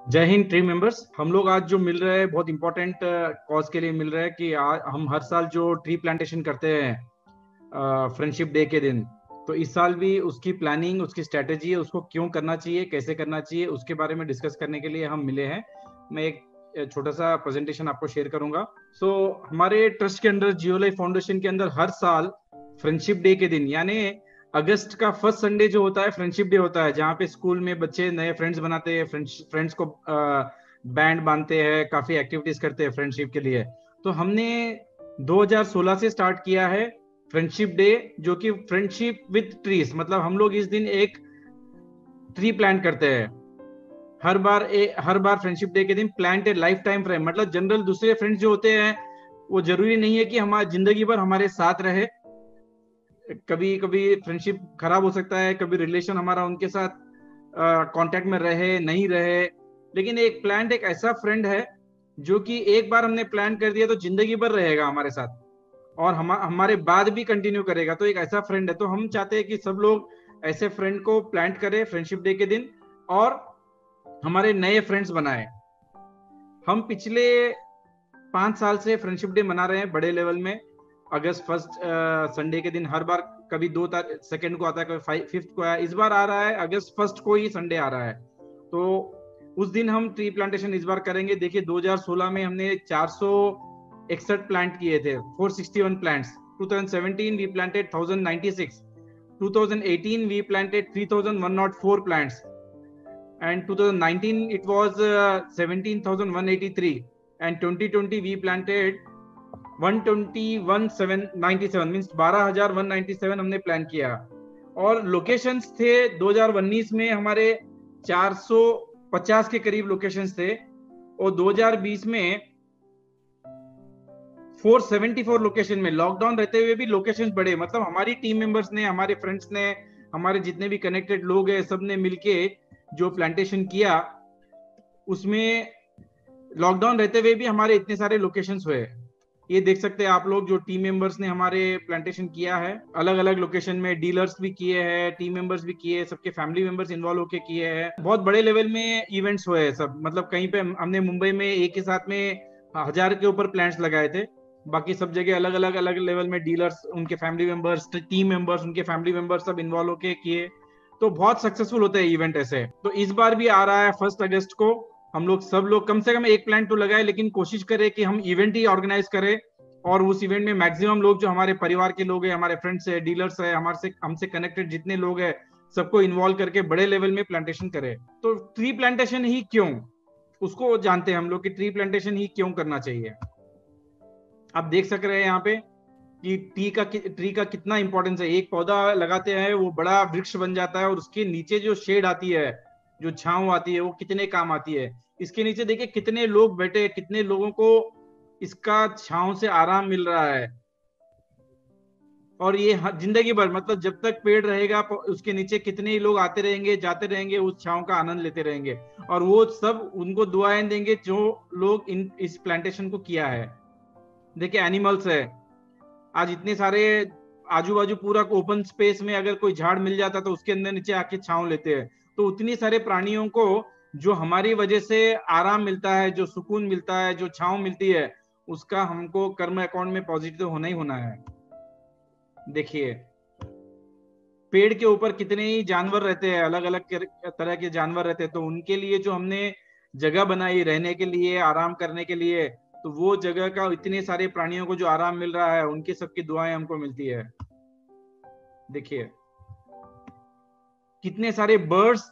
जय Hind team members. हम लोग आज जो मिल रहे हैं बहुत इंपॉर्टेंट कॉज के लिए मिल रहे हैं कि आज हम हर साल जो ट्री प्लांटेशन करते हैं फ्रेंडशिप डे के दिन, तो इस साल भी उसकी प्लानिंग, उसकी स्ट्रेटेजी है, उसको क्यों करना चाहिए, कैसे करना चाहिए, उसके बारे में डिस्कस करने के लिए हम मिले हैं। मैं एक छोटा सा प्रेजेंटेशन आपको शेयर करूंगा। हमारे ट्रस्ट के अंदर, जियो लाइफ फाउंडेशन के अंदर, हर साल फ्रेंडशिप डे के दिन यानी अगस्त का फर्स्ट संडे जो होता है फ्रेंडशिप डे होता है, जहाँ पे स्कूल में बच्चे नए फ्रेंड्स बनाते हैं, फ्रेंड्स को बैंड बांधते हैं, काफी एक्टिविटीज करते हैं फ्रेंडशिप के लिए। तो हमने 2016 से स्टार्ट किया है फ्रेंडशिप डे, जो कि फ्रेंडशिप विद ट्रीज, मतलब हम लोग इस दिन एक ट्री प्लांट करते हैं। हर बार फ्रेंडशिप डे के दिन plant A life time friend, मतलब जनरल दूसरे फ्रेंड्स जो होते हैं वो जरूरी नहीं है कि हमारी जिंदगी भर हमारे साथ रहे। कभी कभी फ्रेंडशिप खराब हो सकता है, कभी रिलेशन हमारा उनके साथ कांटेक्ट में रहे नहीं रहे, लेकिन एक प्लांट एक ऐसा फ्रेंड है जो कि एक बार हमने प्लान कर दिया तो जिंदगी भर रहेगा हमारे साथ और हमारे बाद भी कंटिन्यू करेगा। तो एक ऐसा फ्रेंड है, तो हम चाहते हैं कि सब लोग ऐसे फ्रेंड को प्लांट करें फ्रेंडशिप डे के दिन और हमारे नए फ्रेंड्स बनाए। हम पिछले 5 साल से फ्रेंडशिप डे मना रहे हैं बड़े लेवल में। अगस्त फर्स्ट संडे के दिन हर बार, कभी 2 सेकेंड को आता है, कभी फिफ्थ को आया, इस बार आ रहा है अगस्त फर्स्ट को ही संडे आ रहा है। तो उस दिन हम ट्री प्लांटेशन इस बार करेंगे। देखिए 2016 में हमने 461 प्लांट किए थे, 461 plants. 2017 we planted 1096, 2018 we planted 3104 plants, and 2019 it was 17,183, and 2020 we planted 121,797, means 12,197 हमने प्लान किया। और लोकेशंस थे 2019 में हमारे 450 के करीब लोकेशंस थे, और 2020 में 474 लोकेशन में। लॉकडाउन रहते हुए भी लोकेशंस बढ़े, मतलब हमारी टीम मेंबर्स ने, हमारे फ्रेंड्स ने, हमारे जितने भी कनेक्टेड लोग हैं, सब ने मिलके जो प्लांटेशन किया, उसमें लॉकडाउन रहते हुए भी हमारे इतने सारे लोकेशंस हुए। ये देख सकते हैं आप लोग, जो टीम मेंबर्स ने हमारे प्लांटेशन किया है अलग अलग लोकेशन में, डीलर्स भी किए हैं, टीम मेंबर्स भी किए हैं, सबके फैमिली मेंबर्स इन्वॉल्व होके किए हैं। बहुत बड़े लेवल में इवेंट्स हुए हैं सब, मतलब कहीं पे हमने मुंबई में एक के साथ में 1000 के ऊपर प्लांट्स लगाए थे। बाकी सब जगह अलग अलग लेवल में डीलर्स, उनके फैमिली मेंबर्स, टीम मेंबर्स, उनके फैमिली मेंबर्स सब इन्वॉल्व होके किए। तो बहुत सक्सेसफुल होते हैं इवेंट ऐसे। तो इस बार भी आ रहा है 1 अगस्त को। हम लोग सब लोग कम से कम एक प्लांट तो लगाए, लेकिन कोशिश करें कि हम इवेंट ही ऑर्गेनाइज करें और उस इवेंट में मैक्सिमम लोग जो हमारे परिवार के लोग हैं, हमारे फ्रेंड्स है, डीलर्स है, हमारे से हमसे कनेक्टेड जितने लोग हैं, सबको इन्वॉल्व करके बड़े लेवल में प्लांटेशन करें। तो ट्री प्लांटेशन ही क्यों, उसको जानते हैं हम लोग कि ट्री प्लांटेशन ही क्यों करना चाहिए। आप देख सक रहे हैं यहाँ पे कि ट्री का कितना इंपॉर्टेंस है। एक पौधा लगाते हैं वो बड़ा वृक्ष बन जाता है, और उसके नीचे जो शेड आती है, जो छांव आती है, वो कितने काम आती है। इसके नीचे देखिए कितने लोग बैठे, कितने लोगों को इसका छांव से आराम मिल रहा है। और ये जिंदगी भर, मतलब जब तक पेड़ रहेगा उसके नीचे कितने ही लोग आते रहेंगे, जाते रहेंगे, उस छांव का आनंद लेते रहेंगे, और वो सब उनको दुआएं देंगे जो लोग इस प्लांटेशन को किया है। देखिए एनिमल्स है, आज इतने सारे आजू बाजू पूरा ओपन स्पेस में अगर कोई झाड़ मिल जाता तो उसके अंदर नीचे आके छांव लेते हैं। तो उतनी सारे प्राणियों को जो हमारी वजह से आराम मिलता है, जो सुकून मिलता है, जो छांव मिलती है, उसका हमको कर्म अकाउंट में पॉजिटिव होना ही होना है। देखिए पेड़ के ऊपर कितने ही जानवर रहते हैं, अलग अलग तरह के जानवर रहते हैं, तो उनके लिए जो हमने जगह बनाई रहने के लिए, आराम करने के लिए, तो वो जगह का इतने सारे प्राणियों को जो आराम मिल रहा है, उनकी सबकी दुआएं हमको मिलती है। देखिए कितने सारे बर्ड्स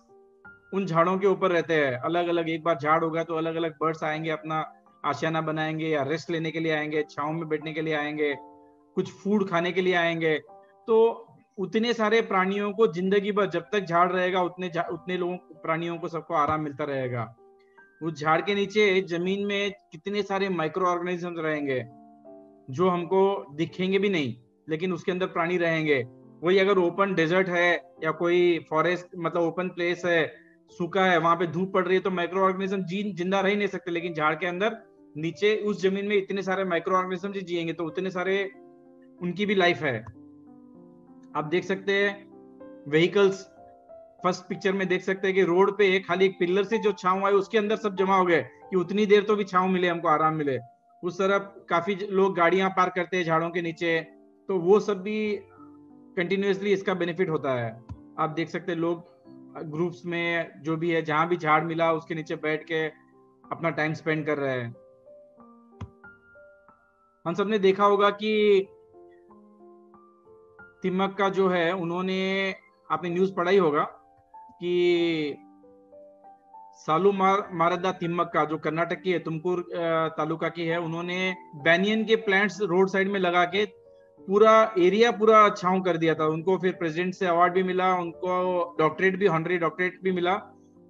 उन झाड़ों के ऊपर रहते हैं, अलग अलग। एक बार झाड़ होगा तो अलग अलग बर्ड्स आएंगे, अपना आशियाना बनाएंगे, या रेस्ट लेने के लिए आएंगे, छांव में बैठने के लिए आएंगे, कुछ फूड खाने के लिए आएंगे। तो उतने सारे प्राणियों को जिंदगी भर जब तक झाड़ रहेगा, उतने लोगों प्राणियों को सबको आराम मिलता रहेगा। उस झाड़ के नीचे जमीन में कितने सारे माइक्रो ऑर्गेनिज्म रहेंगे जो हमको दिखेंगे भी नहीं, लेकिन उसके अंदर प्राणी रहेंगे। वही अगर ओपन डेजर्ट है या कोई फॉरेस्ट, मतलब ओपन प्लेस है, सूखा है, वहां पे धूप पड़ रही है, तो माइक्रो ऑर्गेनिज्म जिंदा रह ही नहीं सकते। लेकिन झाड़ के अंदर नीचे उस जमीन में इतने सारे माइक्रो ऑर्गेनिज्म जिएंगे, तो उतने सारे उनकी भी लाइफ है। आप देख सकते हैं व्हीकल्स, फर्स्ट पिक्चर में देख सकते हैं कि रोड पे खाली एक पिलर से जो छांव आई उसके अंदर सब जमा हो गए कि उतनी देर तो भी छांव मिले, हमको आराम मिले। उस तरफ काफी लोग गाड़ियां पार्क करते हैं झाड़ों के नीचे, तो वो सब भी कंटिन्यूअसली इसका बेनिफिट होता है। आप देख सकते हैं लोग ग्रुप्स में जो भी है, जहां भी झाड़ मिला उसके नीचे बैठ के अपना टाइम स्पेंड कर रहे हैं। हम सबने देखा होगा कि तिम्मक का जो है, उन्होंने, आपने न्यूज पढ़ा ही होगा कि सालू मारदा तिम्मक का, जो कर्नाटक की है, तुमकुर तालुका की है, उन्होंने बैनियन के प्लांट्स रोड साइड में लगा के पूरा एरिया पूरा छांव कर दिया था। उनको फिर प्रेसिडेंट से अवार्ड भी मिला, उनको डॉक्टरेट भी, ऑनरी डॉक्टरेट भी मिला।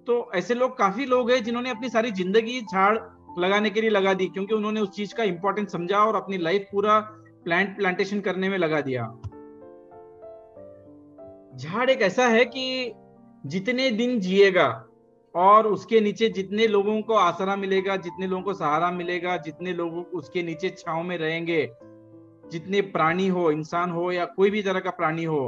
तो ऐसे लोग, काफी लोग हैं जिन्होंने अपनी सारी जिंदगी झाड़ लगाने के लिए लगा दी, क्योंकि उन्होंने उस चीज का इंपॉर्टेंस समझा और अपनी लाइफ पूरा प्लांटेशन करने में लगा दिया। झाड़ एक ऐसा है कि जितने दिन जिएगा और उसके नीचे जितने लोगों को आसरा मिलेगा, जितने लोगों को सहारा मिलेगा, जितने लोग उसके नीचे छांव में रहेंगे, जितने प्राणी हो, इंसान हो या कोई भी तरह का प्राणी हो,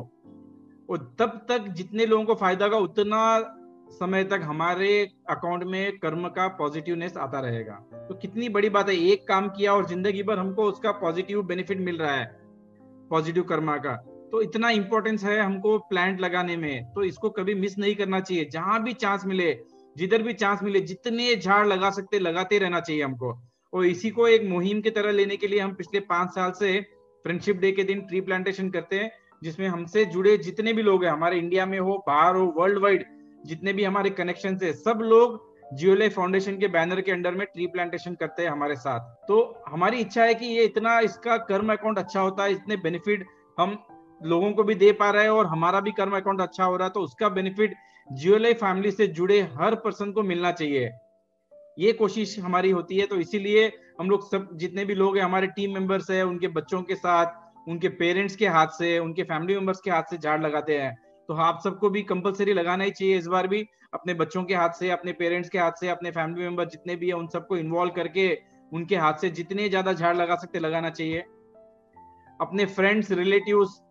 और तब तक जितने लोगों को फायदा होगा, उतना समय तक हमारे अकाउंट में कर्म का पॉजिटिवनेस आता रहेगा। तो कितनी बड़ी बात है, एक काम किया और जिंदगी भर हमको उसका पॉजिटिव बेनिफिट मिल रहा है, पॉजिटिव कर्मा का। तो इतना इंपॉर्टेंस है हमको प्लांट लगाने में, तो इसको कभी मिस नहीं करना चाहिए। जहां भी चांस मिले, जिधर भी चांस मिले, जितने झाड़ लगा सकते लगाते रहना चाहिए हमको। और इसी को एक मुहिम की तरह लेने के लिए हम पिछले 5 साल से फ्रेंडशिप डे के दिन ट्री प्लांटेशन करते हैं, जिसमें हमसे जुड़े जितने भी लोग हैं, हमारे इंडिया में हो, बाहर हो, वर्ल्ड वाइड जितने भी हमारे कनेक्शन है, सब लोग जियोलाइफ फाउंडेशन के बैनर के अंडर में ट्री प्लांटेशन करते हैं हमारे साथ। तो हमारी इच्छा है कि ये इतना, इसका कर्म अकाउंट अच्छा होता है, इतने बेनिफिट हम लोगों को भी दे पा रहे हैं और हमारा भी कर्म अकाउंट अच्छा हो रहा है, तो उसका बेनिफिट जियोलाइफ फैमिली से जुड़े हर पर्सन को मिलना चाहिए, ये कोशिश हमारी होती है। तो इसीलिए हम लोग सब जितने भी लोग हैं, हमारे टीम मेंबर्स है, उनके बच्चों के साथ, उनके पेरेंट्स के हाथ से, उनके फैमिली मेंबर्स के हाथ से झाड़ लगाते हैं। तो आप सबको भी कंपलसरी लगाना ही चाहिए इस बार भी, अपने बच्चों के हाथ से, अपने पेरेंट्स के हाथ से, अपने फैमिली मेंबर जितने भी है उन सबको इन्वॉल्व करके उनके हाथ से जितने ज्यादा झाड़ लगा सकते लगाना चाहिए। अपने फ्रेंड्स, रिलेटिव्स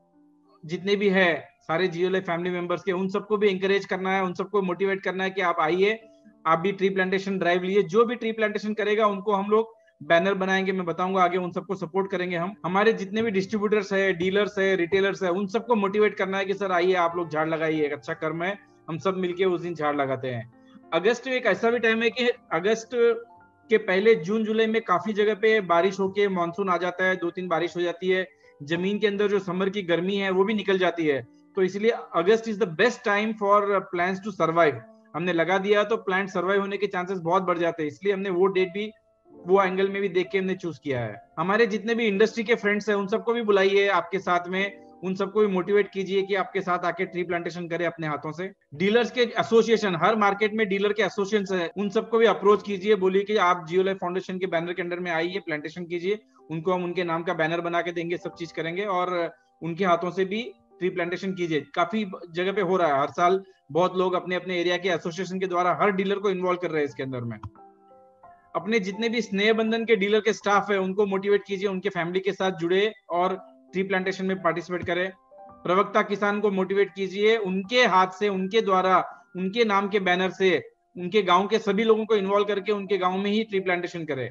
जितने भी है, सारे जियोलाइफ फैमिली मेंबर्स के, उन सबको भी इंकरेज करना है, उन सबको मोटिवेट करना है कि आप आइए, आप भी ट्री प्लांटेशन ड्राइव लिए। जो भी ट्री प्लांटेशन करेगा उनको हम लोग बैनर बनाएंगे, मैं बताऊंगा आगे, उन सबको सपोर्ट करेंगे हम। हमारे जितने भी डिस्ट्रीब्यूटर्स है, डीलर्स है, रिटेलर्स है, उन सबको मोटिवेट करना है कि सर आइए, आप लोग झाड़ लगाइए, एक अच्छा कर्म है, हम सब मिलके उस दिन झाड़ लगाते हैं। अगस्त में एक ऐसा भी टाइम है कि अगस्त के पहले जून जुलाई में काफी जगह पे बारिश होके मानसून आ जाता है, 2-3 बारिश हो जाती है, जमीन के अंदर जो समर की गर्मी है वो भी निकल जाती है। तो इसलिए August is the best time for plants to survive. हमने लगा दिया तो प्लांट सर्वाइव होने के चांसेस बहुत बढ़ जाते हैं, इसलिए हमने वो डेट भी, वो एंगल में भी देख के हमने चूज किया है। हमारे जितने भी इंडस्ट्री के फ्रेंड्स हैं उन सबको भी बुलाइए आपके साथ में, उन सबको भी मोटिवेट कीजिए कि आपके साथ आके ट्री प्लांटेशन करें अपने हाथों से। डीलर्स के एसोसिएशन, हर मार्केट में डीलर के एसोसिएशन है, उन सबको भी अप्रोच कीजिए, बोलिए कि आप जियोलाइफ फाउंडेशन के बैनर के अंडर में आइए, प्लांटेशन कीजिए। उनको हम उनके नाम का बैनर बना के देंगे, सब चीज करेंगे, और उनके हाथों से भी ट्री प्लांटेशन कीजिए। काफी जगह पे हो रहा है, हर साल बहुत लोग अपने अपने एरिया के एसोसिएशन के द्वारा हर डीलर को इन्वॉल्व कर रहे हैं इसके अंदर में। अपने जितने भी स्नेह बंधन के डीलर के स्टाफ है उनको मोटिवेट कीजिए, उनके फैमिली के साथ जुड़े और ट्री प्लांटेशन में पार्टिसिपेट करें। प्रवक्ता किसान को मोटिवेट कीजिए, उनके हाथ से, उनके द्वारा, उनके नाम के बैनर से उनके गांव के सभी लोगों को इन्वॉल्व करके उनके गांव में ही ट्री प्लांटेशन करें।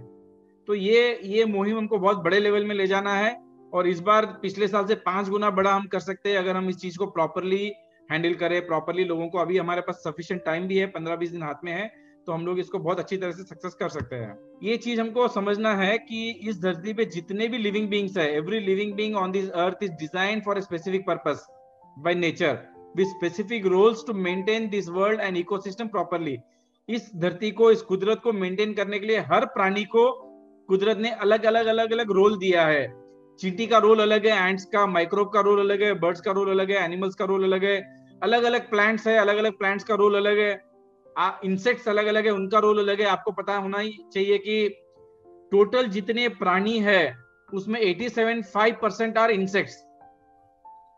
तो ये मुहिम हमको बहुत बड़े लेवल में ले जाना है, और इस बार पिछले साल से 5 गुना बड़ा हम कर सकते हैं अगर हम इस चीज को प्रॉपरली हैंडल करें, प्रॉपरली लोगों को, अभी हमारे पास सफिशिएंट टाइम भी है, 15-20 दिन हाथ में है, तो हम लोग इसको बहुत अच्छी तरह से सक्सेस कर सकते हैं। ये चीज हमको समझना है कि इस धरती पे जितने भी लिविंग बींग्स है, every living being on this earth is design for a specific purpose by nature with specific roles to maintain this world and ecosystem properly. इस धरती को, इस कुदरत को मेंटेन करने के लिए हर प्राणी को कुदरत ने अलग अलग रोल दिया है। चींटी का रोल अलग है, एंट्स का, माइक्रोब का रोल अलग है, बर्ड्स का रोल अलग है, एनिमल्स का रोल अलग है, अलग अलग प्लांट्स है, अलग अलग प्लांट्स का रोल अलग है, इंसेक्ट्स अलग अलग है, उनका रोल अलग है। आपको पता होना ही चाहिए कि टोटल जितने प्राणी है उसमें 87.5% are insects,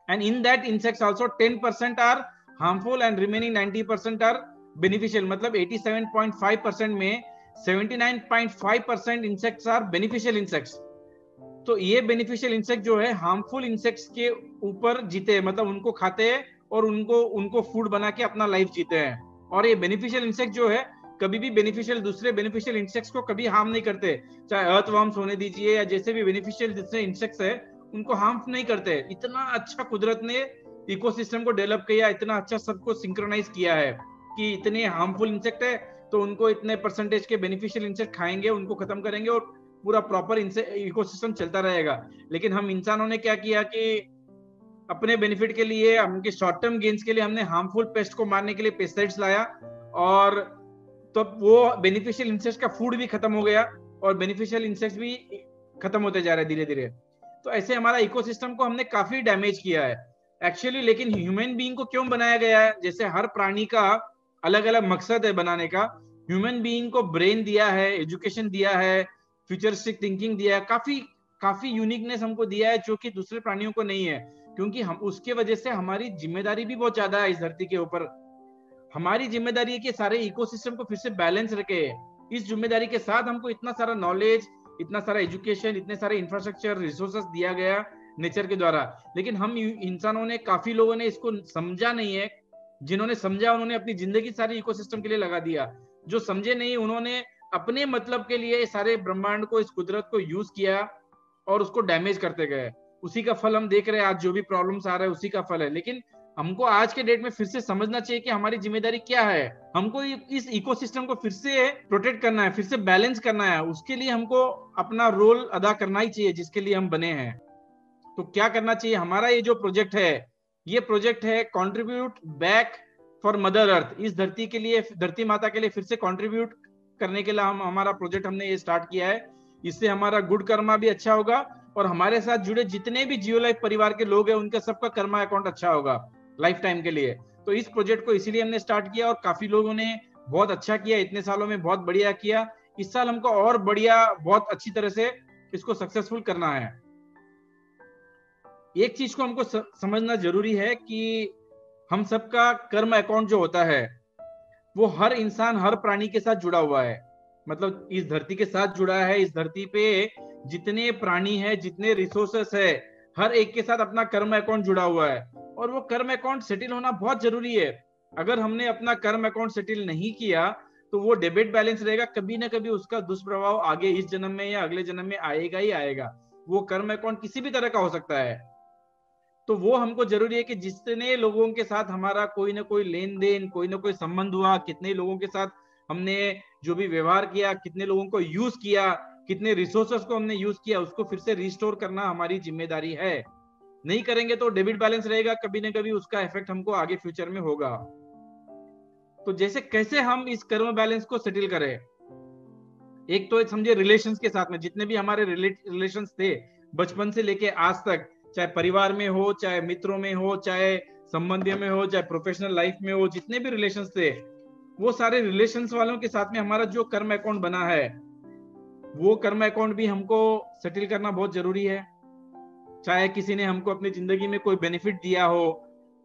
and in that insects also 10% are harmful and remaining 90% are beneficial. मतलब 87.5% में 79.5% इंसेक्ट्स आर बेनिफिशियल इंसेक्ट्स। तो ये बेनिफिशियल इंसेक्ट जो है हार्मफुल इंसेक्ट्स के ऊपर जीते हैं, मतलब उनको खाते हैं और उनको उनको फूड बना के अपना लाइफ जीते हैं। और ये बेनिफिशियल इंसेक्ट जो है कभी भी बेनिफिशियल दूसरे बेनिफिशियल इंसेक्ट्स को कभी हार्म नहीं करते, चाहे अर्थवर्म्स होने दीजिए या जैसे भी बेनिफिशियल दूसरे इंसेक्ट्स है उनको हार्म नहीं करते। इतना अच्छा कुदरत ने इकोसिस्टम को डेवलप किया, इतना अच्छा सबको सिंक्रोनाइज किया है कि इतने हार्मफुल इंसेक्ट है तो उनको इतने परसेंटेज के बेनिफिशियल इंसेक्ट खाएंगे, उनको खत्म करेंगे और पूरा प्रॉपर इकोसिस्टम चलता रहेगा। लेकिन हम इंसानों ने क्या किया कि अपने बेनिफिट के लिए, उनके शॉर्ट टर्म गेन्स के लिए हमने हार्मफुल पेस्ट को मारने के लिए पेस्टिसाइड्स लाया, और तो वो बेनिफिशियल इंसेक्ट्स का फूड भी खत्म हो गया और बेनिफिशियल इंसेक्ट्स भी खत्म होते जा रहे हैं धीरे धीरे। तो ऐसे हमारा इकोसिस्टम को हमने काफी डैमेज किया है एक्चुअली। लेकिन ह्यूमन बीइंग को क्यों बनाया गया है? जैसे हर प्राणी का अलग अलग मकसद है बनाने का, ह्यूमन बीइंग को ब्रेन दिया है, एजुकेशन दिया है, फ्यूचरिस्टिक थिंकिंग दिया है, काफी काफी यूनिकनेस हमको दिया है जो कि दूसरे प्राणियों को नहीं है। क्योंकि हम उसके वजह से हमारी जिम्मेदारी भी बहुत ज्यादा है इस धरती के ऊपर। हमारी जिम्मेदारी है कि सारे इकोसिस्टम को फिर से बैलेंस रखे। इस जिम्मेदारी के साथ हमको इतना सारा नॉलेज, इतना सारा एजुकेशन, इतने सारे इंफ्रास्ट्रक्चर रिसोर्सेस दिया गया नेचर के द्वारा। लेकिन हम इंसानों ने, काफी लोगों ने इसको समझा नहीं है। जिन्होंने समझा उन्होंने अपनी जिंदगी सारी इकोसिस्टम के लिए लगा दिया, जो समझे नहीं उन्होंने अपने मतलब के लिए सारे ब्रह्मांड को, इस कुदरत को यूज किया और उसको डैमेज करते गए। उसी का फल हम देख रहे हैं आज, जो भी प्रॉब्लम्स आ रहा है उसी का फल है। लेकिन हमको आज के डेट में फिर से समझना चाहिए कि हमारी जिम्मेदारी क्या है। हमको इस इकोसिस्टम को फिर से प्रोटेक्ट करना है, फिर से बैलेंस करना है। उसके लिए हमको अपना रोल अदा करना ही चाहिए जिसके लिए हम बने हैं। तो क्या करना चाहिए? हमारा ये जो प्रोजेक्ट है, ये प्रोजेक्ट है contribute back for mother earth. इस धरती के लिए, धरती माता के लिए फिर से कंट्रीब्यूट करने के लिए हमारा प्रोजेक्ट हमने ये स्टार्ट किया है। इससे हमारा गुड कर्मा भी अच्छा होगा और हमारे साथ जुड़े जितने भी जियो लाइफ परिवार के लोग हैं उनका सबका कर्मा अकाउंट अच्छा होगा लाइफ टाइम के लिए। तो इस प्रोजेक्ट को इसीलिए हमने स्टार्ट किया और काफी लोगों ने बहुत अच्छा किया, इतने सालों में बहुत बढ़िया किया। इस साल हमको और बढ़िया, बहुत अच्छी तरह से इसको सक्सेसफुल करना है। एक चीज को हमको समझना जरूरी है कि हम सबका कर्म अकाउंट जो होता है वो हर इंसान, हर प्राणी के साथ जुड़ा हुआ है। मतलब इस धरती के साथ जुड़ा है। इस धरती पे जितने प्राणी है, जितने रिसोर्सेस है, हर एक के साथ अपना कर्म अकाउंट जुड़ा हुआ है और वो कर्म अकाउंट सेटल होना बहुत जरूरी है। अगर हमने अपना कर्म अकाउंट सेटल नहीं किया तो वो डेबिट बैलेंस रहेगा, कभी ना कभी उसका दुष्प्रभाव आगे इस जन्म में या अगले जन्म में आएगा ही आएगा। वो कर्म अकाउंट किसी भी तरह का हो सकता है। तो वो हमको जरूरी है कि जितने लोगों के साथ हमारा कोई ना कोई लेन देन, कोई ना कोई संबंध हुआ, कितने लोगों के साथ हमने जो भी व्यवहार किया, कितने लोगों को यूज किया, कितने रिसोर्सेस को हमने यूज किया, उसको फिर से रिस्टोर करना हमारी जिम्मेदारी है। नहीं करेंगे तो डेबिट बैलेंस रहेगा, कभी ना कभी उसका इफेक्ट हमको आगे फ्यूचर में होगा। तो जैसे कैसे हम इस कर्म बैलेंस को सेटल करें? एक तो समझे रिलेशंस के साथ में, जितने भी हमारे रिलेशंस थे बचपन से लेके आज तक, चाहे परिवार में हो, चाहे मित्रों में हो, चाहे संबंधियों में हो, चाहे प्रोफेशनल लाइफ में हो, जितने भी रिलेशंस थे, वो सारे रिलेशंस वालों के साथ में हमारा जो कर्म अकाउंट बना है वो कर्म अकाउंट भी हमको सेटल करना बहुत जरूरी है। चाहे किसी ने हमको अपनी जिंदगी में कोई बेनिफिट दिया हो,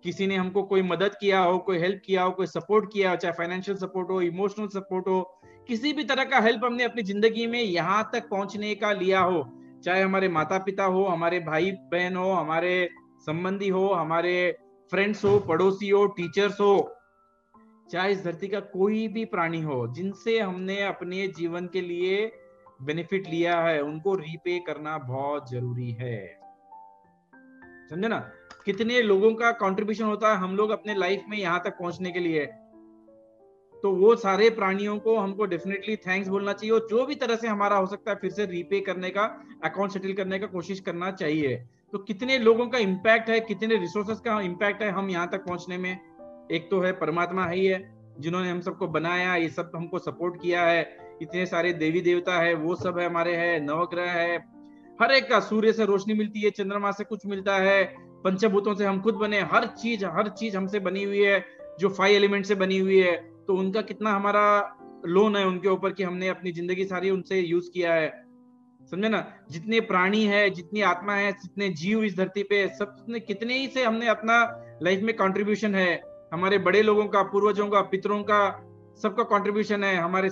किसी ने हमको कोई मदद किया हो, कोई हेल्प किया हो, कोई सपोर्ट किया हो, चाहे फाइनेंशियल सपोर्ट हो, इमोशनल सपोर्ट हो, किसी भी तरह का हेल्प हमने अपनी जिंदगी में यहाँ तक पहुंचने का लिया हो, चाहे हमारे माता पिता हो, हमारे भाई बहन हो, हमारे संबंधी हो, हमारे फ्रेंड्स हो, पड़ोसी हो, टीचर्स हो, चाहे इस धरती का कोई भी प्राणी हो, जिनसे हमने अपने जीवन के लिए बेनिफिट लिया है, उनको रीपे करना बहुत जरूरी है। समझे ना? कितने लोगों का कंट्रीब्यूशन होता है हम लोग अपने लाइफ में यहाँ तक पहुंचने के लिए। तो वो सारे प्राणियों को हमको डेफिनेटली थैंक्स बोलना चाहिए और जो भी तरह से हमारा हो सकता है फिर से रीपे करने का, अकाउंट सेटल करने का कोशिश करना चाहिए। तो कितने लोगों का इम्पैक्ट है, कितने रिसोर्सेस का इम्पैक्ट है हम यहाँ तक पहुंचने में। एक तो है परमात्मा ही है जिन्होंने हम सबको बनाया, ये सब हमको सपोर्ट किया है। इतने सारे देवी देवता है, वो सब है हमारे, है नवग्रह है, हर एक का, सूर्य से रोशनी मिलती है, चंद्रमा से कुछ मिलता है, पंचभूतों से हम खुद बने, हर चीज हमसे बनी हुई है, जो 5 एलिमेंट से बनी हुई है। तो उनका कितना हमारा लोन है उनके ऊपर कि हमने अपनी जिंदगी सारी उनसे यूज किया है। समझे ना? जितने प्राणी है, जितनी आत्मा है, जितने जीव इस धरती पे, सब कितने ही से हमने अपना लाइफ में कंट्रीब्यूशन है। हमारे बड़े लोगों का, पूर्वजों का, पितरों का, सबका कंट्रीब्यूशन है, हमारे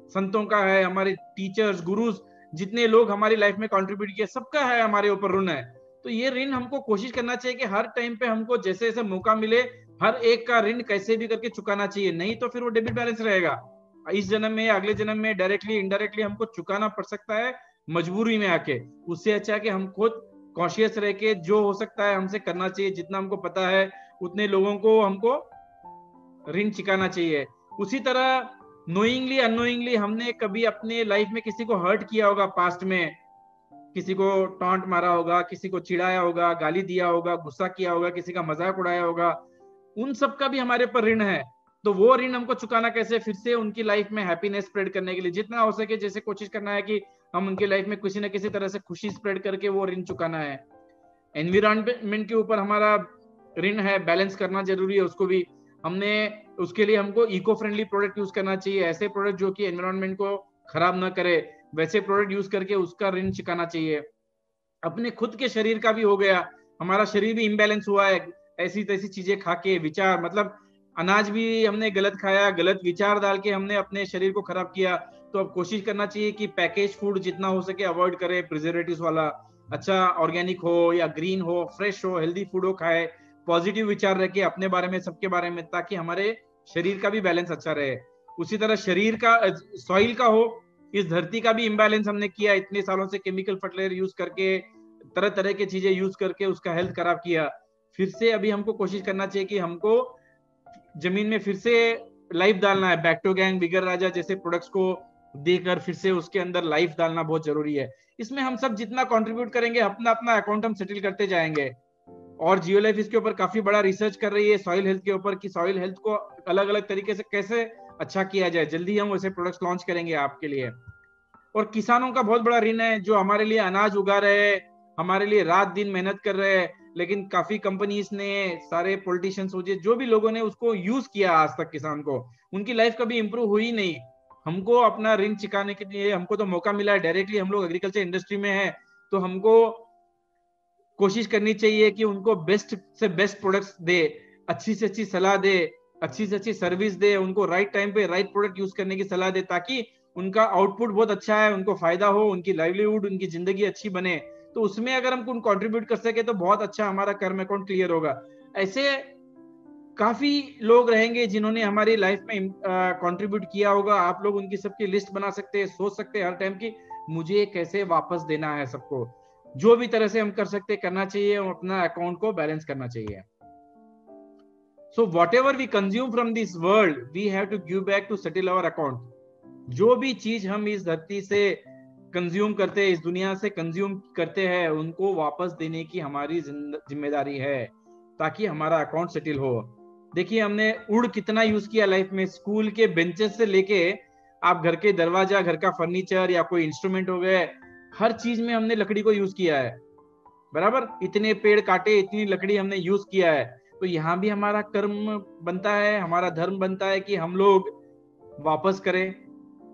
संतों का है, हमारे टीचर्स, गुरुज, जितने लोग हमारी लाइफ में कंट्रीब्यूट किए, सबका है हमारे ऊपर ऋण है। तो ये ऋण हमको कोशिश करना चाहिए कि हर टाइम पे हमको जैसे जैसे मौका मिले हर एक का ऋण कैसे भी करके चुकाना चाहिए, नहीं तो फिर वो डेबिट बैलेंस रहेगा। इस जन्म में या अगले जन्म में डायरेक्टली इनडायरेक्टली हमको चुकाना पड़ सकता है मजबूरी में आके। उससे अच्छा कि हम खुद कॉन्शियस रह के जो हो सकता है हमसे करना चाहिए, जितना हमको पता है उतने लोगों को हमको ऋण चुकाना चाहिए। उसी तरह नोइंगली अननोइंगली हमने कभी अपने लाइफ में किसी को हर्ट किया होगा पास्ट में, किसी को टॉन्ट मारा होगा, किसी को चिढ़ाया होगा, गाली दिया होगा, गुस्सा किया होगा, किसी का मजाक उड़ाया होगा, उन सब का भी हमारे पर ऋण है। तो वो ऋण हमको चुकाना कैसे, फिर से उनकी लाइफ में हैप्पीनेस स्प्रेड करने के लिए जितना हो सके जैसे कोशिश करना है कि हम उनकी लाइफ में किसी न किसी तरह से खुशी स्प्रेड करके वो ऋण चुकाना है। एनवायरमेंट के ऊपर हमारा ऋण है, बैलेंस करना जरूरी है उसको भी। हमने उसके लिए हमको इको फ्रेंडली प्रोडक्ट यूज करना चाहिए, ऐसे प्रोडक्ट जो कि एनवायरमेंट को खराब ना करे, वैसे प्रोडक्ट यूज करके उसका ऋण चुकाना चाहिए। अपने खुद के शरीर का भी हो गया, हमारा शरीर भी इम्बैलेंस हुआ है ऐसी तैसी चीजें खा के, विचार मतलब अनाज भी हमने गलत खाया, गलत विचार डाल के हमने अपने शरीर को खराब किया। तो अब कोशिश करना चाहिए कि पैकेज फूड जितना हो सके अवॉइड करें, प्रिजर्वेटिव्स वाला, अच्छा ऑर्गेनिक हो या ग्रीन हो, फ्रेश हो, हेल्दी फूड हो खाए, पॉजिटिव विचार रखे अपने बारे में, सबके बारे में, ताकि हमारे शरीर का भी बैलेंस अच्छा रहे। उसी तरह शरीर का, सॉइल का हो, इस धरती का भी इम्बैलेंस हमने किया इतने सालों से, केमिकल फर्टिलाइजर यूज करके, तरह तरह की चीजें यूज करके उसका हेल्थ खराब किया। फिर से अभी हमको कोशिश करना चाहिए कि हमको जमीन में फिर से लाइफ डालना है, बैक्टोगैंग, बिगर राजा जैसे प्रोडक्ट्स को देकर फिर से उसके अंदर लाइफ डालना बहुत जरूरी है। इसमें हम सब जितना कंट्रीब्यूट करेंगे अपना अपना अकाउंट हम सेटल करते जाएंगे। और जियो लाइफ इसके ऊपर काफी बड़ा रिसर्च कर रही है सॉइल हेल्थ के ऊपर, कि सॉइल हेल्थ को अलग अलग तरीके से कैसे अच्छा किया जाए। जल्दी हम वैसे प्रोडक्ट्स लॉन्च करेंगे आपके लिए। और किसानों का बहुत बड़ा ऋण है जो हमारे लिए अनाज उगा रहे हैं, हमारे लिए रात दिन मेहनत कर रहे हैं, लेकिन काफी कंपनीज ने, सारे पॉलिटिशियंस हो जो भी लोगों ने उसको यूज किया आज तक किसान को, उनकी लाइफ कभी इंप्रूव हुई नहीं। हमको अपना ऋण चुकाने के लिए हमको तो मौका मिला है, डायरेक्टली हम लोग एग्रीकल्चर इंडस्ट्री में है, तो हमको कोशिश करनी चाहिए कि उनको बेस्ट से बेस्ट प्रोडक्ट्स दे, अच्छी से अच्छी सलाह दे, अच्छी से अच्छी सर्विस दे, उनको राइट टाइम पे राइट प्रोडक्ट यूज करने की सलाह दे, ताकि उनका आउटपुट बहुत अच्छा है, उनको फायदा हो, उनकी लाइवलीहुड, उनकी जिंदगी अच्छी बने। तो उसमें अगर हम कंट्रीब्यूट कर सके तो बहुत अच्छा हमारा कर्म अकाउंट क्लियर होगा। ऐसे काफी लोग रहेंगे जिन्होंने हमारी लाइफ में कंट्रीब्यूट किया होगा, आप लोग उनकी सबकी लिस्ट बना सकते हैं, सोच सकते हैं हर टाइम की मुझे कैसे वापस देना है सबको। जो भी तरह से हम कर सकते करना चाहिए, अपना अकाउंट को बैलेंस करना चाहिए। So whatever we consume from this world we have to give back to settle our account. जो भी चीज हम इस धरती से कंज्यूम करते हैं, इस दुनिया से कंज्यूम करते हैं, उनको वापस देने की हमारी जिम्मेदारी है, ताकि हमारा अकाउंट सेटल हो। देखिए हमने वुड कितना यूज किया लाइफ में, स्कूल के बेंचेस से लेके आप घर के दरवाजा, घर का फर्नीचर या कोई इंस्ट्रूमेंट हो गए, हर चीज में हमने लकड़ी को यूज किया है। बराबर, इतने पेड़ काटे, इतनी लकड़ी हमने यूज किया है। तो यहाँ भी हमारा कर्म बनता है, हमारा धर्म बनता है कि हम लोग वापस करें।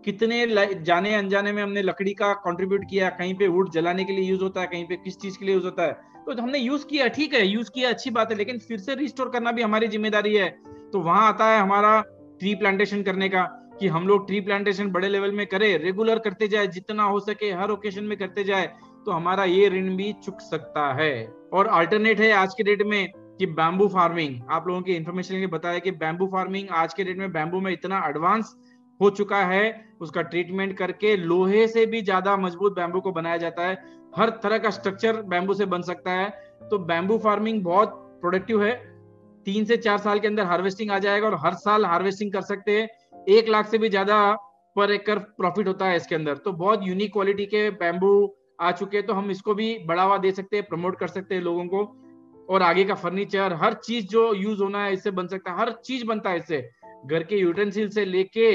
कितने जाने अनजाने में हमने लकड़ी का कंट्रीब्यूट किया, कहीं पे वुड जलाने के लिए यूज होता है, कहीं पे किस चीज के लिए यूज होता है, तो हमने यूज किया, ठीक है, यूज किया, अच्छी बात है, लेकिन फिर से रिस्टोर करना भी हमारी जिम्मेदारी है। तो वहां आता है हमारा ट्री प्लांटेशन करने का, कि हम लोग ट्री प्लांटेशन बड़े लेवल में करें, रेगुलर करते जाए, जितना हो सके हर ओकेजन में करते जाए, तो हमारा ये ऋण भी चुक सकता है। और अल्टरनेट है आज के डेट में कि बैम्बू फार्मिंग, आप लोगों की इंफॉर्मेशन के लिए बताया कि बैम्बू फार्मिंग आज के डेट में बैम्बू में इतना एडवांस हो चुका है, उसका ट्रीटमेंट करके लोहे से भी ज्यादा मजबूत बैम्बू को बनाया जाता है, हर तरह का स्ट्रक्चर बैम्बू से बन सकता है। तो बैम्बू फार्मिंग बहुत प्रोडक्टिव है, 3 से 4 साल के अंदर हार्वेस्टिंग आ जाएगा, और हर साल हार्वेस्टिंग कर सकते हैं, 1 लाख से भी ज्यादा पर एकड़ प्रॉफिट होता है इसके अंदर। तो बहुत यूनिक क्वालिटी के बैम्बू आ चुके हैं, तो हम इसको भी बढ़ावा दे सकते हैं, प्रमोट कर सकते हैं लोगों को। और आगे का फर्नीचर, हर चीज जो यूज होना है इससे बन सकता है, हर चीज बनता है इससे, घर के यूटेंसिल से लेके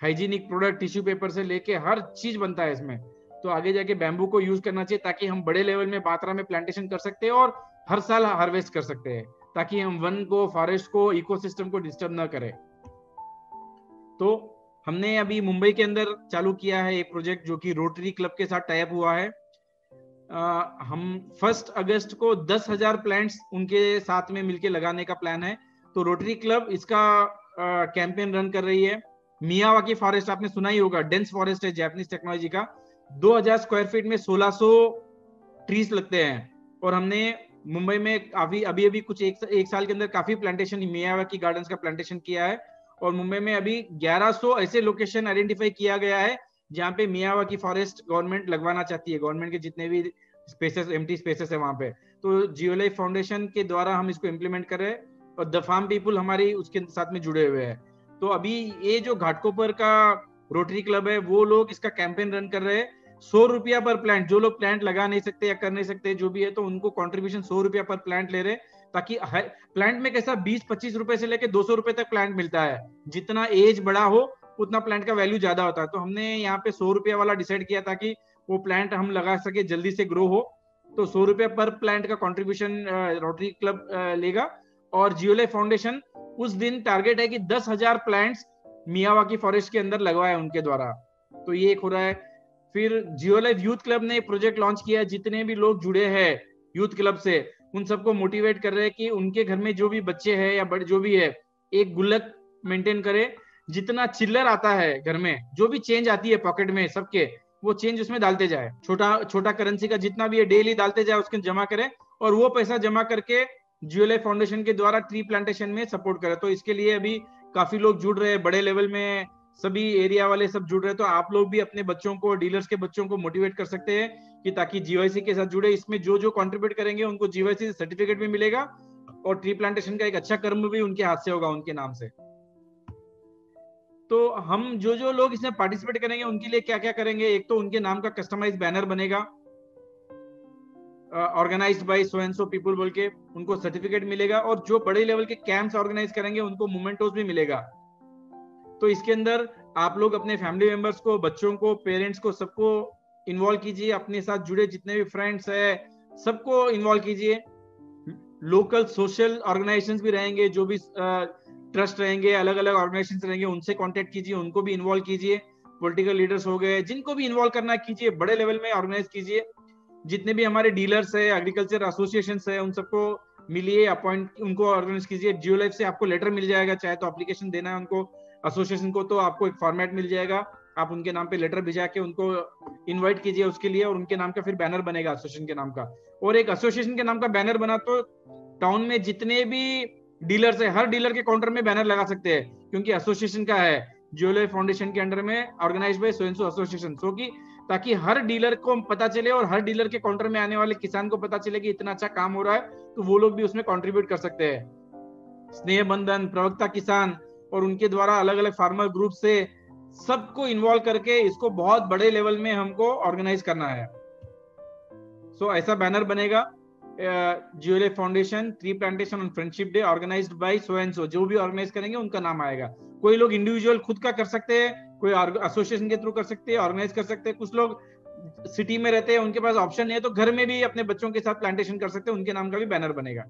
हाइजीनिक प्रोडक्ट, टिश्यू पेपर से लेके हर चीज बनता है इसमें। तो आगे जाके बैम्बू को यूज करना चाहिए, ताकि हम बड़े लेवल में मात्रा में प्लांटेशन कर सकते हैं और हर साल हार्वेस्ट कर सकते हैं, ताकि हम वन को, फॉरेस्ट को, इकोसिस्टम को डिस्टर्ब ना करें। तो हमने अभी मुंबई के अंदर चालू किया है एक प्रोजेक्ट जो कि रोटरी क्लब के साथ टाई अप हुआ है। हम 1 अगस्त को 10,000 प्लांट्स उनके साथ में मिलके लगाने का प्लान है। तो रोटरी क्लब इसका कैंपेन रन कर रही है। मियावाकी फॉरेस्ट आपने सुना ही होगा, डेंस फॉरेस्ट है जापानीज टेक्नोलॉजी का, 2000 स्क्वायर फीट में 1600 ट्रीज लगते हैं। और हमने मुंबई में काफी अभी अभी कुछ एक साल के अंदर काफी प्लांटेशन मियावाकी गार्डन्स का प्लांटेशन किया है। और मुंबई में अभी 1100 ऐसे लोकेशन आइडेंटिफाई किया गया है जहाँ पे मियावाकी फॉरेस्ट गवर्नमेंट लगवाना चाहती है। गवर्नमेंट के जितने भी स्पेसेस, एम्प्टी स्पेसेस है वहां पे, तो जियो लाइफ फाउंडेशन के द्वारा हम इसको इम्प्लीमेंट कर रहे हैं और द फार्म पीपुल हमारी उसके साथ में जुड़े हुए हैं। तो अभी ये जो घाटकोपर का रोटरी क्लब है वो लोग इसका कैंपेन रन कर रहे हैं। 100 रुपया पर प्लांट, जो लोग प्लांट लगा नहीं सकते या कर नहीं सकते जो भी है, तो उनको कॉन्ट्रीब्यूशन 100 रुपया पर प्लांट ले रहे, ताकि प्लांट में कैसा 20-25 रुपए से लेकर 200 रुपए तक प्लांट मिलता है। जितना एज बड़ा हो उतना प्लांट का वैल्यू ज्यादा होता है। तो हमने यहाँ पे 100 रुपया वाला डिसाइड किया ताकि वो प्लांट हम लगा सके, जल्दी से ग्रो हो। तो 100 रुपया पर प्लांट का कॉन्ट्रीब्यूशन रोटरी क्लब लेगा। और जियो लाइफ फाउंडेशन उस दिन टारगेट है कि 10,000 प्लांट्स मियावाकी फॉरेस्ट के अंदर लगवाए उनके द्वारा। तो ये एक हो रहा है। फिर जियो लाइफ यूथ क्लब ने एक प्रोजेक्ट लॉन्च किया है। जितने भी लोग जुड़े हैं यूथ क्लब से, उन सबको मोटिवेट कर रहे हैं कि उनके घर में जो भी बच्चे हैं या बड़े जो भी है, एक गुल्लक मेंटेन करे। जितना चिल्लर आता है घर में, जो भी चेंज आती है पॉकेट में सबके, वो चेंज उसमें डालते जाए। छोटा छोटा करेंसी का जितना भी है डेली डालते जाए, उसके जमा करें और वो पैसा जमा करके जियो लाइफ फाउंडेशन के द्वारा ट्री प्लांटेशन में सपोर्ट करे। तो इसके लिए अभी काफी लोग जुड़ रहे हैं, बड़े लेवल में सभी एरिया वाले सब जुड़ रहे हैं। तो आप लोग भी अपने बच्चों को, डीलर्स के बच्चों को मोटिवेट कर सकते हैं कि ताकि जीवाईसी के साथ जुड़े। इसमें जो जो कंट्रीब्यूट करेंगे उनको जीवाईसी सर्टिफिकेट भी मिलेगा और ट्री प्लांटेशन का एक अच्छा कर्म भी उनके हाथ से होगा, उनके नाम से। तो हम जो जो लोग इसमें पार्टिसिपेट करेंगे उनके लिए क्या क्या करेंगे, एक तो उनके नाम का कस्टमाइज बैनर बनेगा organized by so and so people बोल के, उनको सर्टिफिकेट मिलेगा। और जो बड़े लेवल के कैंप्स ऑर्गेनाइज करेंगे उनको मोमेंटोस भी मिलेगा। तो इसके अंदर आप लोग अपने फैमिली मेंबर्स को, बच्चों को, पेरेंट्स को, सबको इन्वॉल्व कीजिए। अपने साथ जुड़े जितने भी फ्रेंड्स है सबको इन्वॉल्व कीजिए। लोकल सोशल ऑर्गेनाइजेशंस भी रहेंगे, जो भी ट्रस्ट रहेंगे, अलग अलग ऑर्गेनाइजेशंस रहेंगे, उनसे कांटेक्ट कीजिए, उनको भी इन्वॉल्व कीजिए। पॉलिटिकल लीडर्स हो गए, जिनको भी इन्वॉल्व करना कीजिए, बड़े लेवल में ऑर्गेनाइज कीजिए। जितने भी हमारे डीलर्स है, एग्रीकल्चर एसोसिएशन है, उन सबको मिलिए, अपॉइंट, उनको ऑर्गेनाइज कीजिए। जियो लाइफ से आपको लेटर मिल जाएगा, चाहे तो एप्लीकेशन देना है उनको एसोसिएशन को, तो आपको एक फॉर्मेट मिल जाएगा, आप उनके नाम पे लेटर भिजा के उनको इनवाइट कीजिए उसके लिए, और उनके नाम का फिर बैनर बनेगा एसोसिएशन के नाम का। और एक एसोसिएशन के नाम का बैनर बना तो टाउन में जितने भी डीलर्स है, हर डीलर के काउंटर में बैनर लगा सकते हैं, क्योंकि एसोसिएशन का है, जियो लाइफ फाउंडेशन के अंडर में organise by so and so association. So कि ताकि हर डीलर को पता चले और हर डीलर के काउंटर में आने वाले किसान को पता चले कि इतना अच्छा काम हो रहा है, तो वो लोग भी उसमें कंट्रीब्यूट कर सकते हैं। स्नेह बंधन, प्रवक्ता किसान और उनके द्वारा अलग अलग फार्मर ग्रुप से सबको इन्वॉल्व करके इसको बहुत बड़े लेवल में हमको ऑर्गेनाइज करना है। सो ऐसा बैनर बनेगा, Jio Life Foundation tree plantation on friendship day organised by so and so. जो भी ऑर्गेनाइज करेंगे उनका नाम आएगा। कोई लोग इंडिविजुअल खुद का कर सकते हैं, कोई एसोसिएशन के थ्रू कर सकते हैं, ऑर्गेनाइज कर सकते हैं। कुछ लोग सिटी में रहते हैं, उनके पास ऑप्शन नहीं है, तो घर में भी अपने बच्चों के साथ प्लांटेशन कर सकते हैं, उनके नाम का भी बैनर बनेगा।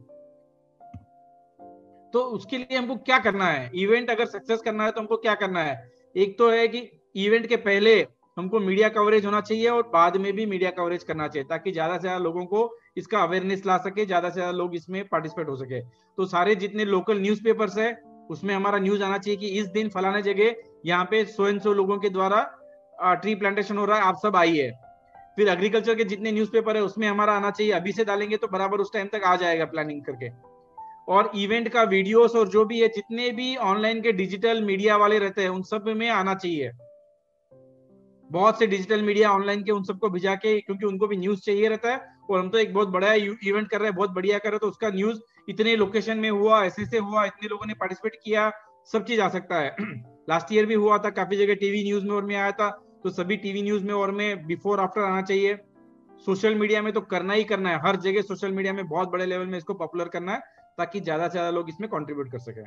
तो उसके लिए हमको क्या करना है, इवेंट अगर सक्सेस करना है तो हमको क्या करना है। एक तो है कि इवेंट के पहले हमको मीडिया कवरेज होना चाहिए और बाद में भी मीडिया कवरेज करना चाहिए, ताकि ज्यादा से ज्यादा लोगों को इसका अवेयरनेस ला सके, ज्यादा से ज्यादा लोग इसमें पार्टिसिपेट हो सके। तो सारे जितने लोकल न्यूज़पेपर्स है उसमें हमारा न्यूज आना चाहिए कि इस दिन फलाने जगह यहाँ पे सो एंड सो लोगों के द्वारा ट्री प्लांटेशन हो रहा है, आप सब आइए। फिर एग्रीकल्चर के जितने न्यूज़पेपर है उसमें हमारा आना चाहिए, अभी से डालेंगे तो बराबर उस टाइम तक आ जाएगा प्लानिंग करके। और इवेंट का वीडियोस और जो भी है, जितने भी ऑनलाइन के डिजिटल मीडिया वाले रहते हैं उन सब में आना चाहिए। बहुत से डिजिटल मीडिया ऑनलाइन के, उन सबको भिजा के, क्योंकि उनको भी न्यूज चाहिए रहता है। और हम तो एक बहुत बड़ा इवेंट कर रहे हैं, बहुत बढ़िया कर रहे हैं, तो उसका न्यूज इतने लोकेशन में हुआ, ऐसे हुआ, इतने लोगों ने पार्टिसिपेट किया, सब चीज आ सकता है। लास्ट ईयर भी हुआ था, काफी जगह टीवी न्यूज में और में आया था, तो सभी टीवी न्यूज में और में बिफोर आफ्टर आना चाहिए। सोशल मीडिया में तो करना ही करना है, हर जगह सोशल मीडिया में बहुत बड़े लेवल में इसको पॉपुलर करना है, ताकि ज्यादा से ज्यादा लोग इसमें कंट्रीब्यूट कर सके।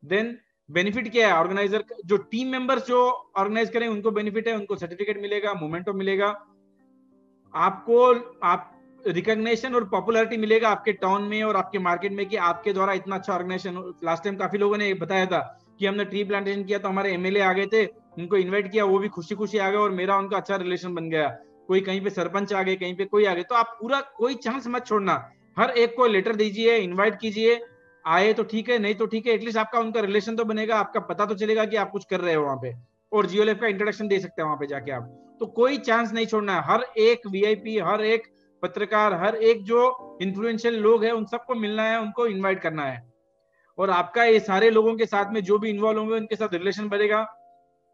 देन बेनिफिट क्या है, ऑर्गेनाइजर जो टीम मेंबर्स जो ऑर्गेनाइज करें उनको बेनिफिट है, उनको सर्टिफिकेट मिलेगा, मोमेंटो मिलेगा, आपको आप रिकॉग्निशन और पॉपुलैरिटी मिलेगा आपके टाउन में और आपके मार्केट में कि आपके द्वारा इतना अच्छा ऑर्गेनाइजेशन। लास्ट टाइम काफी लोगों ने बताया था कि हमने ट्री प्लांटेशन किया तो हमारे एमएलए आ गए थे, उनको इन्वाइट किया, वो भी खुशी खुशी आ गए और मेरा उनका अच्छा रिलेशन बन गया। कोई कहीं पे सरपंच आ गए, कहीं पे कोई आ गए, तो आप पूरा कोई चांस मत छोड़ना, हर एक को लेटर दीजिए, इन्वाइट कीजिए। आए तो ठीक है, नहीं तो ठीक है, एटलीस्ट आपका उनका रिलेशन तो बनेगा, आपका पता तो चलेगा कि आप कुछ कर रहे हो वहां पे, और जियोलाइफ का इंट्रोडक्शन दे सकते हैं वहां पे जाके आप। तो कोई चांस नहीं छोड़ना है, हर एक वीआईपी, हर एक पत्रकार, हर एक जो इन्फ्लुएंशियल लोग हैं उन सबको मिलना है, उनको इनवाइट करना है। और आपका ये सारे लोगों के साथ में जो भी इन्वॉल्व होंगे उनके साथ रिलेशन बढ़ेगा।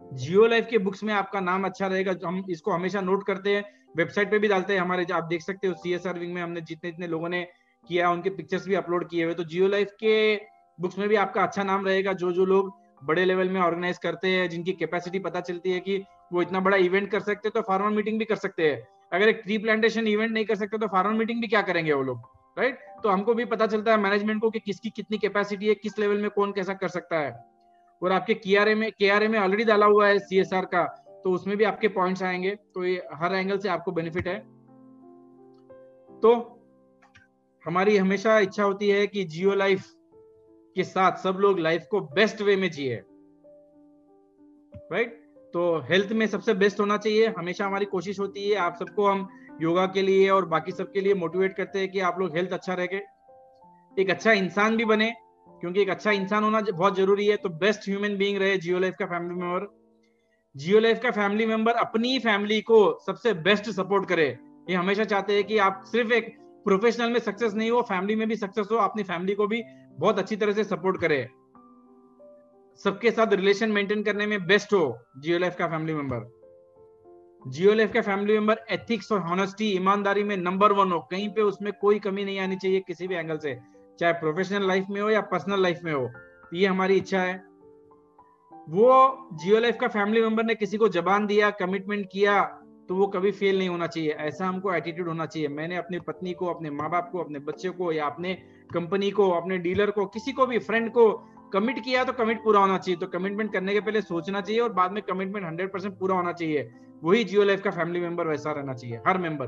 जियो लाइफ के बुक्स में आपका नाम अच्छा रहेगा। हम इसको हमेशा नोट करते हैं, वेबसाइट पे भी डालते हैं हमारे, आप देख सकते हो CSR विंग में हमने जितने जितने लोगों ने किया उनके पिक्चर्स भी अपलोड किए हुए। तो जियो लाइफ के बुक्स में भी आपका अच्छा नाम रहेगा। जो जो लोग बड़े लेवल में ऑर्गेनाइज करते हैं, जिनकी कैपेसिटी पता चलती है कि वो इतना बड़ा इवेंट कर सकते हैं, तो फार्मर मीटिंग भी कर सकते हैं। अगर एक ट्री प्लांटेशन इवेंट नहीं कर सकते तो फार्मर मीटिंग भी क्या करेंगे वो लोग, राइट? तो हमको भी पता चलता है मैनेजमेंट को कि किसकी कितनी कैपेसिटी है, किस लेवल में कौन कैसा कर सकता है। और आपके KRA में ऑलरेडी डाला हुआ है CSR का, तो उसमें भी आपके पॉइंट्स आएंगे। तो ये हर एंगल से आपको बेनिफिट है। तो हमारी हमेशा इच्छा होती है कि जियो लाइफ के साथ सब लोग लाइफ को बेस्ट वे में जिए, राइट? तो हेल्थ में सबसे बेस्ट होना चाहिए, हमेशा हमारी कोशिश होती है। आप सबको हम योगा के लिए और बाकी सबके लिए मोटिवेट करते हैं कि आप लोग हेल्थ अच्छा रखे, एक अच्छा इंसान भी बने, क्योंकि एक अच्छा इंसान होना बहुत जरूरी है। तो बेस्ट ह्यूमन बीइंग रहे जियो लाइफ का फैमिली मेंबर। जियो लाइफ का फैमिली मेंबर अपनी फैमिली को सबसे बेस्ट सपोर्ट करे। ये हमेशा चाहते हैं कि आप सिर्फ एक प्रोफेशनल में सक्सेस नहीं हो, फैमिली में भी सक्सेस हो, अपनी फैमिली को भी बहुत अच्छी तरह से सपोर्ट करे, सबके साथ रिलेशन मेंटेन करने में बेस्ट हो जियो लाइफ का फैमिली मेंबर। जियो लाइफ का फैमिली मेंबर एथिक्स और ऑनेस्टी, ईमानदारी में नंबर 1 हो, कहीं पे उसमें कोई कमी नहीं आनी चाहिए किसी भी एंगल से, चाहे प्रोफेशनल लाइफ में हो या पर्सनल लाइफ में हो। ये हमारी इच्छा है। वो जियो लाइफ का फैमिली मेंबर ने किसी को जबान दिया, कमिटमेंट किया, तो वो कभी फेल नहीं होना चाहिए। ऐसा हमको एटीट्यूड होना चाहिए। मैंने अपनी पत्नी को, अपने माँ बाप को, अपने बच्चे को, या अपने कंपनी को, अपने डीलर को, किसी को भी, फ्रेंड को कमिट किया तो कमिट पूरा होना चाहिए। तो कमिटमेंट करने के पहले सोचना चाहिए और बाद में कमिटमेंट 100% पूरा होना चाहिए। वही जियो लाइफ का फैमिली मेंबर वैसा रहना चाहिए। हर मेंबर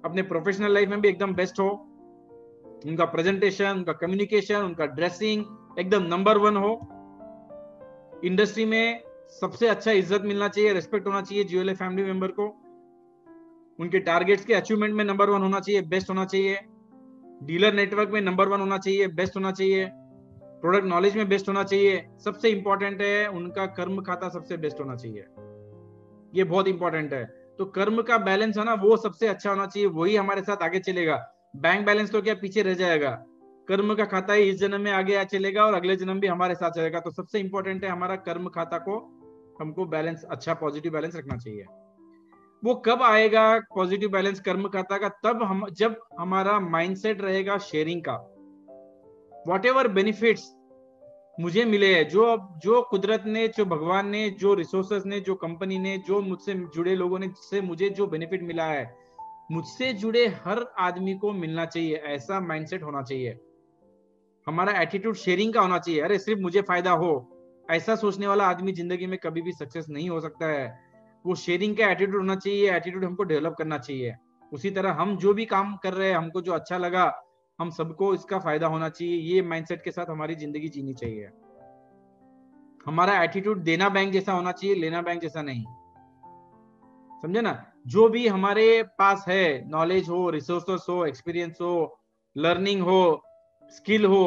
अपने प्रोफेशनल लाइफ में भी एकदम बेस्ट हो, उनका प्रेजेंटेशन, उनका कम्युनिकेशन, उनका ड्रेसिंग एकदम नंबर 1 हो। इंडस्ट्री में सबसे अच्छा इज्जत मिलना चाहिए, रेस्पेक्ट होना चाहिए जियो लाइफ फैमिली मेंबर को। उनके टारगेट्स के अचीवमेंट में नंबर 1 होना चाहिए, बेस्ट होना चाहिए। डीलर नेटवर्क में नंबर 1 होना चाहिए, बेस्ट होना चाहिए। प्रोडक्ट नॉलेज में बेस्ट होना चाहिए। सबसे इंपॉर्टेंट है उनका कर्म खाता सबसे बेस्ट होना चाहिए, ये बहुत इंपॉर्टेंट है। तो कर्म का बैलेंस है ना, वो सबसे अच्छा होना चाहिए, वही हमारे साथ आगे चलेगा। बैंक बैलेंस तो क्या पीछे रह जाएगा, कर्म का खाता ही इस जन्म में आगे चलेगा और अगले जन्म भी हमारे साथ चलेगा। तो सबसे इंपॉर्टेंट है हमारा कर्म खाता को हमको बैलेंस, अच्छा पॉजिटिव बैलेंस रखना चाहिए। वो कब आएगा पॉजिटिव बैलेंस कर्म खाता का? तब हम, जब हमारा माइंडसेट रहेगा शेयरिंग का। वॉट एवर बेनिफिट्स मुझे मिले हैं, जो कुदरत ने, जो भगवान ने, जो रिसोर्सेस ने, जो कंपनी ने, जो मुझसे जुड़े लोगों ने, जिससे मुझे जो बेनिफिट मिला है, मुझसे जुड़े हर आदमी को मिलना चाहिए। ऐसा माइंडसेट होना चाहिए। हमारा एटीट्यूड शेयरिंग का होना चाहिए। अरे सिर्फ मुझे फायदा हो, ऐसा सोचने वाला आदमी जिंदगी में कभी भी सक्सेस नहीं हो सकता है। वो शेयरिंग का एटीट्यूड होना चाहिए। एटीट्यूड हमको डेवलप करना चाहिए। उसी तरह हम जो भी काम कर रहे हैं, हमको जो अच्छा लगा, हम सबको इसका फायदा होना चाहिए। ये माइंडसेट के साथ हमारी जिंदगी जीनी चाहिए। हमारा एटीट्यूड देना बैंक जैसा होना चाहिए, लेना बैंक जैसा नहीं। समझे ना? जो भी हमारे पास है, नॉलेज हो, रिसोर्सेस हो, एक्सपीरियंस हो, लर्निंग हो, स्किल हो,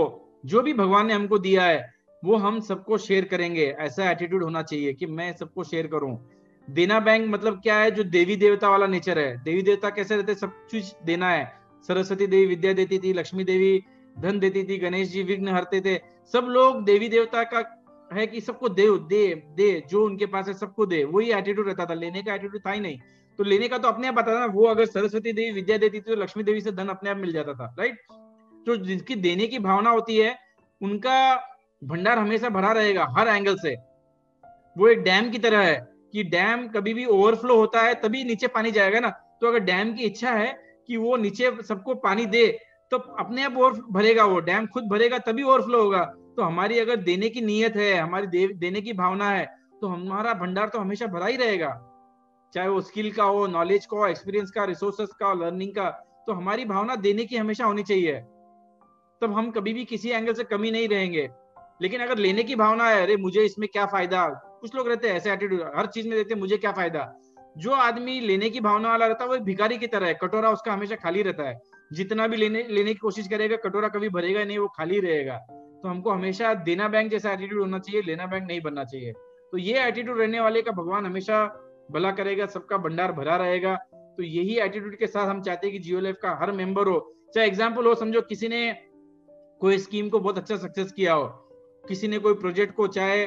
जो भी भगवान ने हमको दिया है, वो हम सबको शेयर करेंगे। ऐसा एटीट्यूड होना चाहिए कि मैं सबको शेयर करूं। देना बैंक मतलब क्या है? जो देवी देवता वाला नेचर है। देवी देवता कैसे रहते? सब चीज देना है। सरस्वती देवी विद्या देती थी, लक्ष्मी देवी धन देती थी, गणेश जी विघ्न हरते थे। सब लोग देवी देवता का है कि सबको दे दे दे, जो उनके पास है सबको दे। वही एटीट्यूड रहता था, लेने का एटीट्यूड था ही नहीं। तो लेने का तो अपने आप आता था ना। वो अगर सरस्वती देवी विद्या देती थी तो लक्ष्मी देवी से धन अपने आप मिल जाता था, राइट? तो जिनकी देने की भावना होती है, उनका भंडार हमेशा भरा रहेगा हर एंगल से। वो एक डैम की तरह है कि डैम कभी भी ओवरफ्लो होता है तभी नीचे पानी जाएगा ना। तो अगर डैम की इच्छा है कि वो नीचे सबको पानी दे, तो अपने आप ओवर भरेगा, वो डैम खुद भरेगा तभी ओवरफ्लो होगा। तो हमारी अगर देने की नीयत है, हमारी देने की भावना है, तो हमारा भंडार तो हमेशा भरा ही रहेगा। चाहे वो स्किल का हो, नॉलेज का हो, एक्सपीरियंस का, रिसोर्सेस का, लर्निंग का। तो हमारी भावना देने की हमेशा होनी चाहिए, तब हम कभी भी किसी एंगल से कमी नहीं रहेंगे। लेकिन अगर लेने की भावना है, अरे मुझे इसमें क्या फायदा, कुछ लोग रहते हैं ऐसे एटीट्यूड, हर चीज में देते हैं मुझे क्या फायदा। जो आदमी लेने की भावना वाला रहता है वो एक भिखारी की तरह है, कटोरा उसका हमेशा खाली रहता है। जितना भी लेने की कोशिश करेगा, कटोरा कभी भरेगा नहीं, वो खाली रहेगा। तो हमको हमेशा देना बैंक जैसा एटीट्यूड होना चाहिए, लेना बैंक नहीं बनना चाहिए। तो ये एटीट्यूड रहने वाले का भगवान हमेशा भला करेगा, सबका भंडार भरा रहेगा। तो तो यही एटीट्यूड के साथ हम चाहते हैं कि जियो लाइफ का हर मेंबर हो, चाहे एग्जाम्पल हो, समझो किसी ने कोई स्कीम को बहुत अच्छा सक्सेस किया हो, किसी ने कोई प्रोजेक्ट को, चाहे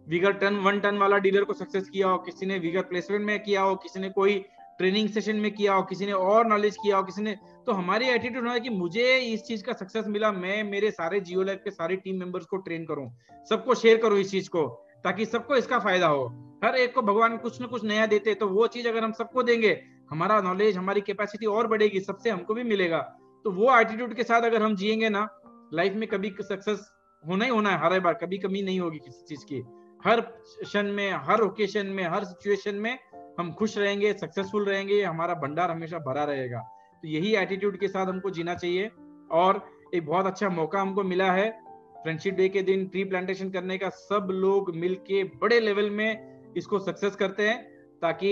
विगर 1 टन वाला डीलर को सक्सेस किया हो, किसी ने विगर प्लेसमेंट में किया हो, किसी ने कोई ट्रेनिंग सेशन में किया हो, किसी ने और नॉलेज किया हो, किसी ने, तो हमारी एटीट्यूड है कि मुझे इस चीज का सक्सेस मिला, मैं मेरे सारे जियो लाइफ के सारे टीम मेंबर्स को ट्रेन करूं, सबको शेयर करूं इस चीज को, ताकि सबको इसका फायदा हो। हर एक को भगवान कुछ ना कुछ नया देते, तो वो चीज अगर हम सबको देंगे, हमारा नॉलेज, हमारी कैपेसिटी और बढ़ेगी, सबसे हमको भी मिलेगा। तो वो एटीट्यूड के साथ अगर हम जिएंगे ना, लाइफ में कभी सक्सेस होना ही होना है, हर बार कभी कमी नहीं होगी किसी चीज की। हर क्षण में, हर ओकेशन में, हर सिचुएशन में हम खुश रहेंगे, सक्सेसफुल रहेंगे, हमारा भंडार हमेशा भरा रहेगा। तो यही एटीट्यूड के साथ हमको जीना चाहिए। और एक बहुत अच्छा मौका हमको मिला है फ्रेंडशिप डे के दिन ट्री प्लांटेशन करने का, सब लोग मिलके बड़े लेवल में इसको सक्सेस करते हैं, ताकि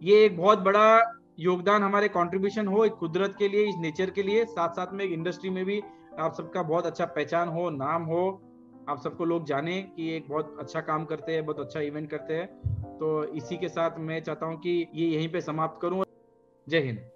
ये एक बहुत बड़ा योगदान, हमारे कंट्रीब्यूशन हो, एक कुदरत के लिए, इस नेचर के लिए, साथ साथ में एक इंडस्ट्री में भी आप सबका बहुत अच्छा पहचान हो, नाम हो, आप सबको लोग जाने कि एक बहुत अच्छा काम करते हैं, बहुत अच्छा इवेंट करते हैं। तो इसी के साथ मैं चाहता हूं कि ये यहीं पे समाप्त करूं। जय हिंद।